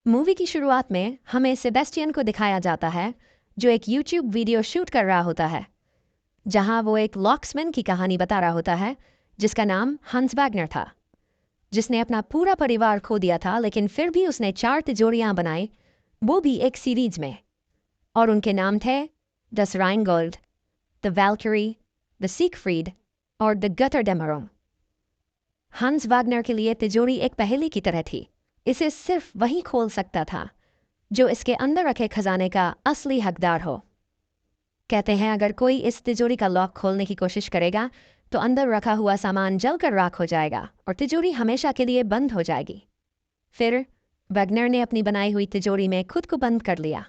Movie की शुरुआत में हमें सेबेस्टियन को दिखाया जाता है जो एक यूट्यूब वीडियो शूट कर रहा होता है जहां वो एक लॉक्समैन की कहानी बता रहा होता है जिसका नाम हंस वैगनर था, जिसने अपना पूरा परिवार खो दिया था लेकिन फिर भी उसने 4 तिजोरियां बनाई, वो भी एक सीरीज में। और उनके नाम थे Das Rheingold, द वैल्क्यूरी, द सीकफ्रीड और द गटरडेमरोम। हंस वैगनर के लिए तिजोरी एक पहेली की तरह थी। इसे सिर्फ वही खोल सकता था जो इसके अंदर रखे खजाने का असली हकदार हो। कहते हैं अगर कोई इस तिजोरी का लॉक खोलने की कोशिश करेगा तो अंदर रखा हुआ सामान जलकर राख हो जाएगा और तिजोरी हमेशा के लिए बंद हो जाएगी। फिर वैगनर ने अपनी बनाई हुई तिजोरी में खुद को बंद कर लिया।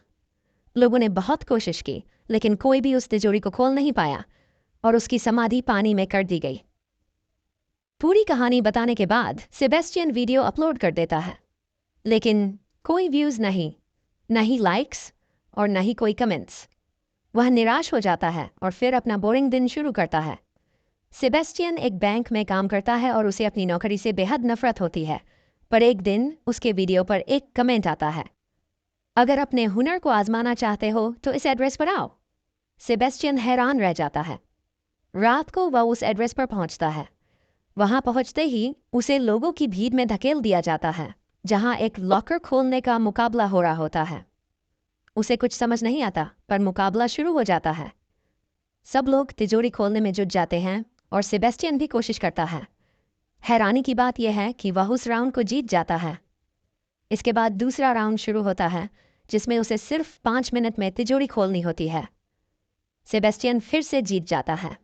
लोगों ने बहुत कोशिश की लेकिन कोई भी उस तिजोरी को खोल नहीं पाया और उसकी समाधि पानी में कर दी गई। पूरी कहानी बताने के बाद सेबेस्टियन वीडियो अपलोड कर देता है, लेकिन कोई व्यूज़ नहीं, न ही लाइक्स और न ही कोई कमेंट्स। वह निराश हो जाता है और फिर अपना बोरिंग दिन शुरू करता है। सेबेस्टियन एक बैंक में काम करता है और उसे अपनी नौकरी से बेहद नफरत होती है, पर एक दिन उसके वीडियो पर एक कमेंट आता है, अगर अपने हुनर को आजमाना चाहते हो तो इस एड्रेस पर आओ। सेबेस्टियन हैरान रह जाता है। रात को वह उस एड्रेस पर पहुंचता है। वहां पहुंचते ही उसे लोगों की भीड़ में धकेल दिया जाता है जहां एक लॉकर खोलने का मुकाबला हो रहा होता है। उसे कुछ समझ नहीं आता पर मुकाबला शुरू हो जाता है। सब लोग तिजोरी खोलने में जुट जाते हैं और सेबेस्टियन भी कोशिश करता है। हैरानी की बात यह है कि वह उस राउंड को जीत जाता है। इसके बाद दूसरा राउंड शुरू होता है जिसमें उसे सिर्फ 5 मिनट में तिजोरी खोलनी होती है। सेबेस्टियन फिर से जीत जाता है।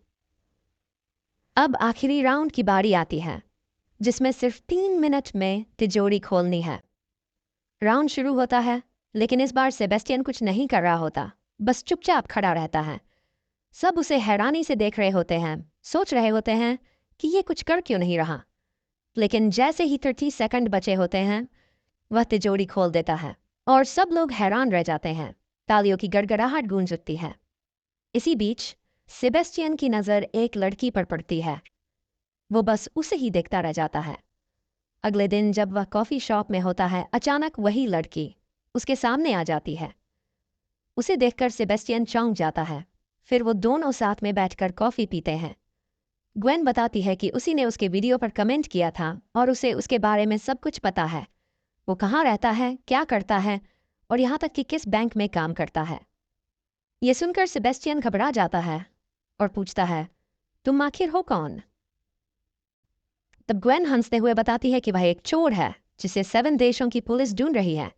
अब आखिरी राउंड की बारी आती है जिसमें सिर्फ 3 मिनट में तिजोरी खोलनी है। राउंड शुरू होता है लेकिन इस बार सेबेस्टियन कुछ नहीं कर रहा होता, बस चुपचाप खड़ा रहता है। सब उसे हैरानी से देख रहे होते हैं, सोच रहे होते हैं कि ये कुछ कर क्यों नहीं रहा। लेकिन जैसे ही 30 सेकंड बचे होते हैं वह तिजोरी खोल देता है और सब लोग हैरान रह जाते हैं। तालियों की गड़गड़ाहट गूंज उठती है। इसी बीच सेबेस्टियन की नज़र एक लड़की पर पड़ती है। वो बस उसे ही देखता रह जाता है। अगले दिन जब वह कॉफ़ी शॉप में होता है अचानक वही लड़की उसके सामने आ जाती है। उसे देखकर सेबेस्टियन चौंक जाता है। फिर वो दोनों साथ में बैठकर कॉफ़ी पीते हैं। ग्वेन बताती है कि उसी ने उसके वीडियो पर कमेंट किया था और उसे उसके बारे में सब कुछ पता है। वो कहाँ रहता है, क्या करता है और यहाँ तक कि किस बैंक में काम करता है। ये सुनकर सेबेस्टियन घबरा जाता है और पूछता है, तुम आखिर हो कौन? तब ग्वेन हंसते हुए बताती है कि वह एक चोर है जिसे 7 देशों की पुलिस ढूंढ रही है।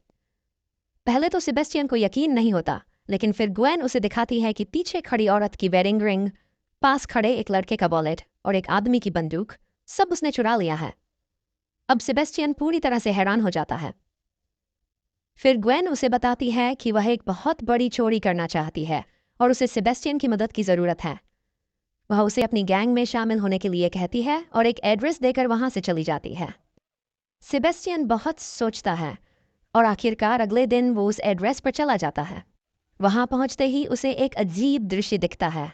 पहले तो सेबेस्टियन को यकीन नहीं होता, लेकिन फिर ग्वेन उसे दिखाती है कि पीछे खड़ी औरत की वेडिंग रिंग, पास खड़े एक लड़के का वॉलेट और एक आदमी की बंदूक सब उसने चुरा लिया है। अब सेबेस्टियन पूरी तरह से हैरान हो जाता है। फिर ग्वेन उसे बताती है कि वह एक बहुत बड़ी चोरी करना चाहती है और उसे सेबेस्टियन की मदद की ज़रूरत है। वह उसे अपनी गैंग में शामिल होने के लिए कहती है और एक एड्रेस देकर वहां से चली जाती है। सेबेस्टियन बहुत सोचता है और आखिरकार अगले दिन वो उस एड्रेस पर चला जाता है। वहां पहुंचते ही उसे एक अजीब दृश्य दिखता है।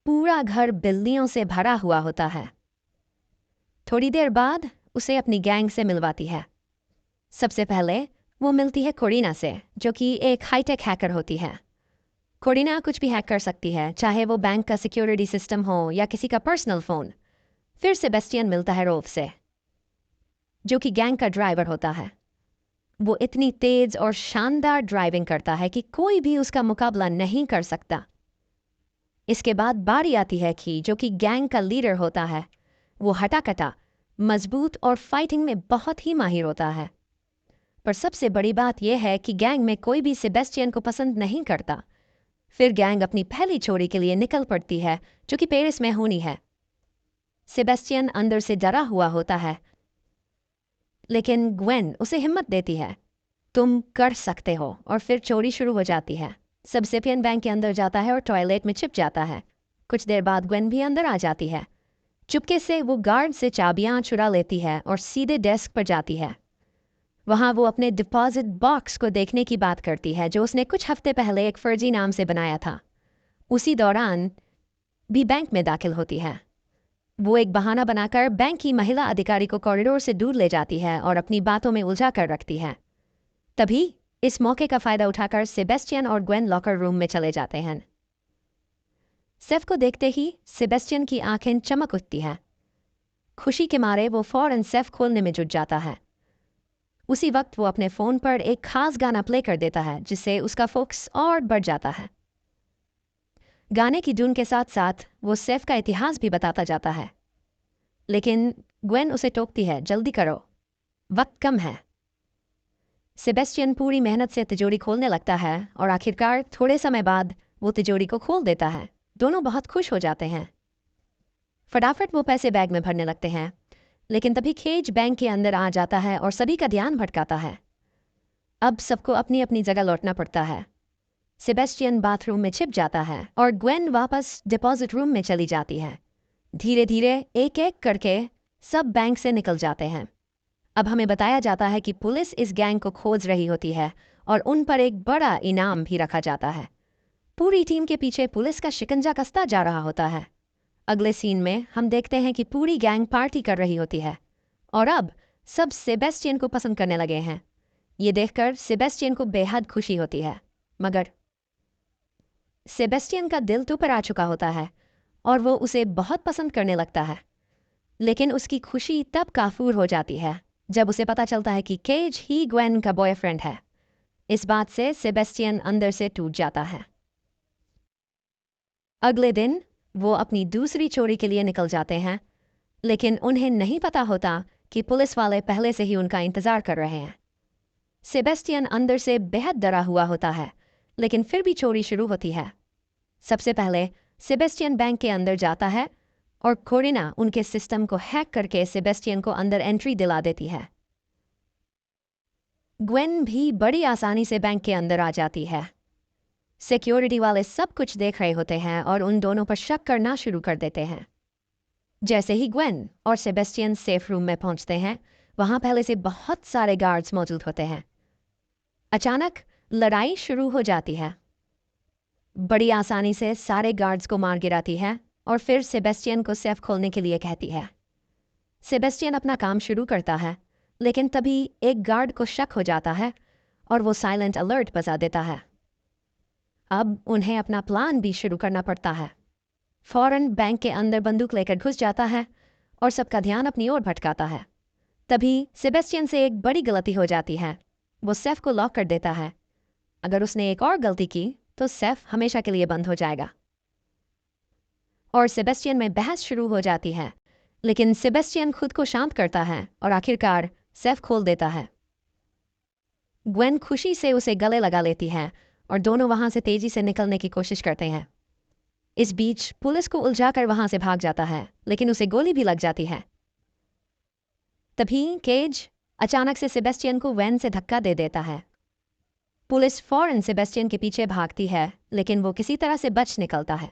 पूरा घर बिल्लियों से भरा हुआ होता है। थोड़ी देर बाद उसे अपनी गैंग से मिलवाती है। सबसे पहले वो मिलती है कोरिना से, जो कि एक हाईटेक हैकर होती है। कोरिना कुछ भी हैक कर सकती है, चाहे वो बैंक का सिक्योरिटी सिस्टम हो या किसी का पर्सनल फ़ोन। फिर सेबेस्टियन मिलता है रोल्फ से, जो कि गैंग का ड्राइवर होता है। वो इतनी तेज और शानदार ड्राइविंग करता है कि कोई भी उसका मुकाबला नहीं कर सकता। इसके बाद बारी आती है कि जो कि गैंग का लीडर होता है, वो हटाकटा, मजबूत और फाइटिंग में बहुत ही माहिर होता है। पर सबसे बड़ी बात यह है कि गैंग में कोई भी सेबेस्टियन को पसंद नहीं करता। फिर गैंग अपनी पहली चोरी के लिए निकल पड़ती है, जो कि पेरिस में होनी है। सेबेस्टियन अंदर से डरा हुआ होता है, लेकिन ग्वेन उसे हिम्मत देती है, तुम कर सकते हो, और फिर चोरी शुरू हो जाती है। सेबेस्टियन बैंक के अंदर जाता है और टॉयलेट में छिप जाता है। कुछ देर बाद ग्वेन भी अंदर आ जाती है। चुपके से वो गार्ड से चाबियां चुरा लेती है और सीधे डेस्क पर जाती है। वहां वो अपने डिपॉजिट बॉक्स को देखने की बात करती है जो उसने कुछ हफ्ते पहले एक फर्जी नाम से बनाया था। उसी दौरान भी बैंक में दाखिल होती है। वो एक बहाना बनाकर बैंक की महिला अधिकारी को कॉरिडोर से दूर ले जाती है और अपनी बातों में उलझा कर रखती है। तभी इस मौके का फायदा उठाकर सेबेस्टियन और ग्वेन लॉकर रूम में चले जाते हैं। सेफ को देखते ही सेबेस्टियन की आंखें चमक उठती हैं। खुशी के मारे वो फौरन सेफ खोलने में जुट जाता है। उसी वक्त वो अपने फ़ोन पर एक खास गाना प्ले कर देता है, जिससे उसका फोकस और बढ़ जाता है। गाने की धुन के साथ साथ वो सेफ का इतिहास भी बताता जाता है। लेकिन ग्वेन उसे टोकती है, जल्दी करो, वक्त कम है। सेबेस्टियन पूरी मेहनत से तिजोरी खोलने लगता है और आखिरकार थोड़े समय बाद वो तिजोरी को खोल देता है। दोनों बहुत खुश हो जाते हैं। फटाफट वो पैसे बैग में भरने लगते हैं, लेकिन तभी केज बैंक के अंदर आ जाता है और सभी का ध्यान भटकाता है। अब सबको अपनी अपनी जगह लौटना पड़ता है। सेबेस्टियन बाथरूम में छिप जाता है और ग्वेन वापस डिपॉजिट रूम में चली जाती है। धीरे धीरे एक एक करके सब बैंक से निकल जाते हैं। अब हमें बताया जाता है कि पुलिस इस गैंग को खोज रही होती है और उन पर एक बड़ा इनाम भी रखा जाता है। पूरी टीम के पीछे पुलिस का शिकंजा कसता जा रहा होता है। अगले सीन में हम देखते हैं कि पूरी गैंग पार्टी कर रही होती है और अब सब सेबेस्टियन को पसंद करने लगे हैं। ये देखकर सेबेस्टियन को बेहद खुशी होती है, मगर सेबेस्टियन का दिल तो पर आ चुका होता है और वो उसे बहुत पसंद करने लगता है। लेकिन उसकी खुशी तब काफूर हो जाती है जब उसे पता चलता है कि केज ही ग्वेन का बॉयफ्रेंड है। इस बात से सेबेस्टियन अंदर से टूट जाता है। अगले दिन वो अपनी दूसरी चोरी के लिए निकल जाते हैं, लेकिन उन्हें नहीं पता होता कि पुलिस वाले पहले से ही उनका इंतजार कर रहे हैं। सेबेस्टियन अंदर से बेहद डरा हुआ होता है, लेकिन फिर भी चोरी शुरू होती है। सबसे पहले सेबेस्टियन बैंक के अंदर जाता है और कोरिना उनके सिस्टम को हैक करके सेबेस्टियन को अंदर एंट्री दिला देती है। ग्वेन भी बड़ी आसानी से बैंक के अंदर आ जाती है। सिक्योरिटी वाले सब कुछ देख रहे होते हैं और उन दोनों पर शक करना शुरू कर देते हैं। जैसे ही ग्वेन और सेबेस्टियन सेफ रूम में पहुंचते हैं, वहां पहले से बहुत सारे गार्ड्स मौजूद होते हैं। अचानक लड़ाई शुरू हो जाती है। बड़ी आसानी से सारे गार्ड्स को मार गिराती है और फिर सेबेस्टियन को सेफ खोलने के लिए कहती है। सेबेस्टियन अपना काम शुरू करता है, लेकिन तभी एक गार्ड को शक हो जाता है और वो साइलेंट अलर्ट बजा देता है। अब उन्हें अपना प्लान भी शुरू करना पड़ता है। फौरन बैंक के अंदर बंदूक लेकर घुस जाता है और सबका ध्यान अपनी ओर भटकाता है। तभी सेबेस्टियन से एक बड़ी गलती हो जाती है। वो सेफ को लॉक कर देता है। अगर उसने एक और गलती की तो सेफ हमेशा के लिए बंद हो जाएगा। और सेबेस्टियन में बहस शुरू हो जाती है, लेकिन सेबेस्टियन खुद को शांत करता है और आखिरकार सेफ खोल देता है। ग्वेन खुशी से उसे गले लगा लेती है और दोनों वहां से तेजी से निकलने की कोशिश करते हैं। इस बीच पुलिस को उलझाकर वहां से भाग जाता है, लेकिन उसे गोली भी लग जाती है। तभी केज अचानक से सेबेस्टियन को वैन से धक्का दे देता है। पुलिस फौरन सेबेस्टियन के पीछे भागती है, लेकिन वो किसी तरह से बच निकलता है।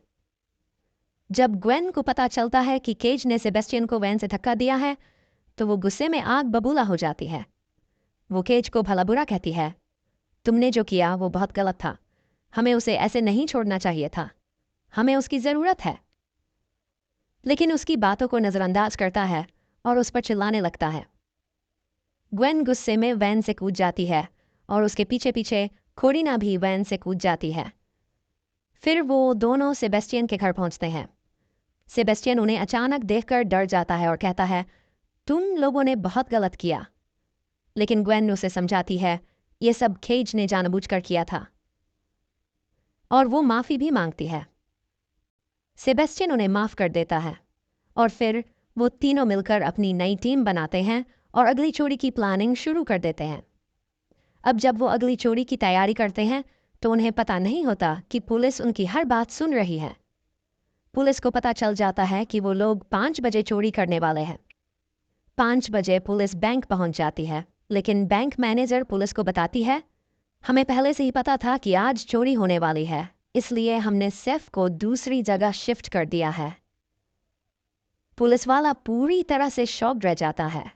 जब ग्वेन को पता चलता है कि केज ने सेबेस्टियन को वैन से धक्का दिया है, तो वो गुस्से में आग बबूला हो जाती है। वो केज को भला बुरा कहती है, तुमने जो किया वो बहुत गलत था। हमें उसे ऐसे नहीं छोड़ना चाहिए था। हमें उसकी ज़रूरत है। लेकिन उसकी बातों को नज़रअंदाज करता है और उस पर चिल्लाने लगता है। ग्वेन गुस्से में वैन से कूद जाती है और उसके पीछे पीछे कोरिना भी वैन से कूद जाती है। फिर वो दोनों सेबेस्टियन के घर पहुंचते हैं। सेबेस्टियन उन्हें अचानक देखकर डर जाता है और कहता है, तुम लोगों ने बहुत गलत किया। लेकिन ग्वेन उसे समझाती है, ये सब केज ने जानबूझकर किया था, और वो माफ़ी भी मांगती है। सेबेस्टियन उन्हें माफ़ कर देता है और फिर वो तीनों मिलकर अपनी नई टीम बनाते हैं और अगली चोरी की प्लानिंग शुरू कर देते हैं। अब जब वो अगली चोरी की तैयारी करते हैं तो उन्हें पता नहीं होता कि पुलिस उनकी हर बात सुन रही है। पुलिस को पता चल जाता है कि वो लोग 5 बजे चोरी करने वाले हैं। 5 बजे पुलिस बैंक पहुंच जाती है, लेकिन बैंक मैनेजर पुलिस को बताती है, हमें पहले से ही पता था कि आज चोरी होने वाली है, इसलिए हमने सेफ को दूसरी जगह शिफ्ट कर दिया है। पुलिस वाला पूरी तरह से शॉक्ड रह जाता है।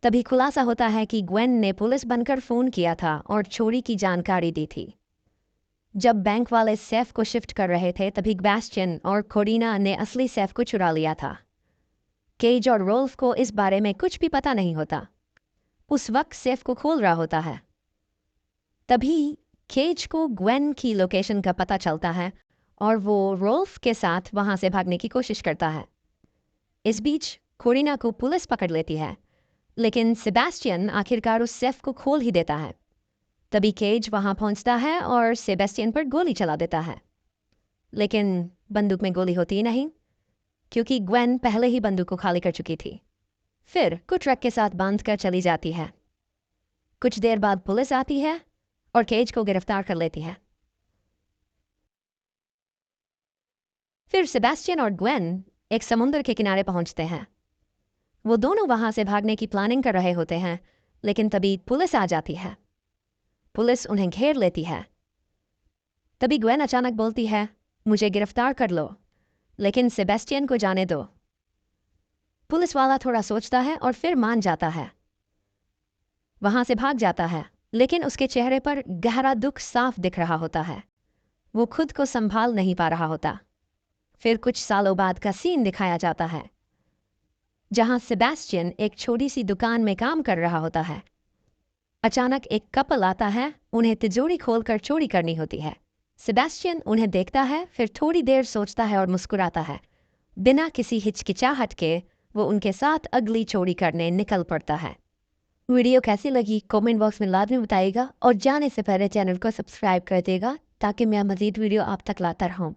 तभी खुलासा होता है कि ग्वेन ने पुलिस बनकर फ़ोन किया था और चोरी की जानकारी दी थी। जब बैंक वाले सेफ को शिफ्ट कर रहे थे, तभी बेस्टियन और कोरिना ने असली सेफ को चुरा लिया था। केज और रोल्फ को इस बारे में कुछ भी पता नहीं होता। उस वक्त सेफ को खोल रहा होता है। तभी केज को ग्वेन की लोकेशन का पता चलता है और वो रोल्फ के साथ वहां से भागने की कोशिश करता है। इस बीच कोरिना को पुलिस पकड़ लेती है, लेकिन सेबेस्टियन आखिरकार उस सेफ को खोल ही देता है। तभी केज वहां पहुंचता है और सेबेस्टियन पर गोली चला देता है, लेकिन बंदूक में गोली होती ही नहीं, क्योंकि ग्वेन पहले ही बंदूक को खाली कर चुकी थी। फिर कुछ ट्रक के साथ बांध कर चली जाती है। कुछ देर बाद पुलिस आती है और केज को गिरफ्तार कर लेती है। फिर सेबेस्टियन और ग्वेन एक समुद्र के किनारे पहुंचते हैं। वो दोनों वहां से भागने की प्लानिंग कर रहे होते हैं, लेकिन तभी पुलिस आ जाती है। पुलिस उन्हें घेर लेती है। तभी ग्वेन अचानक बोलती है, मुझे गिरफ्तार कर लो, लेकिन सेबेस्टियन को जाने दो। पुलिस वाला थोड़ा सोचता है और फिर मान जाता है। वहां से भाग जाता है, लेकिन उसके चेहरे पर गहरा दुख साफ दिख रहा होता है। वो खुद को संभाल नहीं पा रहा होता। फिर कुछ सालों बाद का सीन दिखाया जाता है, जहां सेबेस्टियन एक छोटी सी दुकान में काम कर रहा होता है। अचानक एक कपल आता है, उन्हें तिजोरी खोलकर चोरी करनी होती है। सेबेस्टियन उन्हें देखता है, फिर थोड़ी देर सोचता है और मुस्कुराता है। बिना किसी हिचकिचाहट के वो उनके साथ अगली चोरी करने निकल पड़ता है। वीडियो कैसी लगी कमेंट बॉक्स में लाजमी बताइएगा और जाने से पहले चैनल को सब्सक्राइब कर देगा ताकि मैं मज़ीद वीडियो आप तक लाता रहूँ।